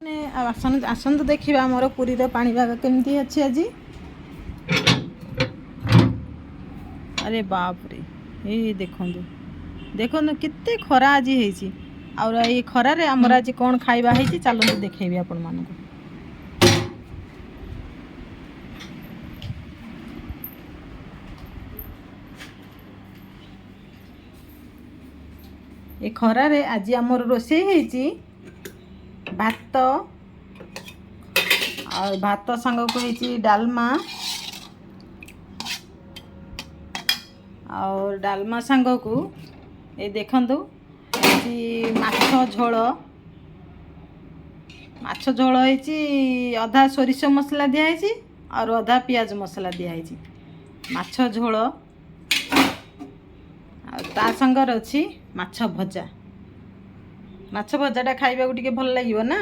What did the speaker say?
आसतु देखा मोर पुरीर पाणीपाग केमती अच्छी आज। अरे बाप रे ये देखु देखु केते खरा आज है। ये खरारे आमर आज कौन खाइबा है चलते देखेबी आपण मानक। ये खरारे आज आमर रोषे है भात भात सांग को है डालमा और डालमा सांग को ये देखु माछ झोल है अधा सोरिष मसला दिखाई और अधा पियाज मसला दिखाई माछ झोल ता संगर अच्छी माछ भजा। माछ भजाटा खाइबा टिके भल लागिवो ना।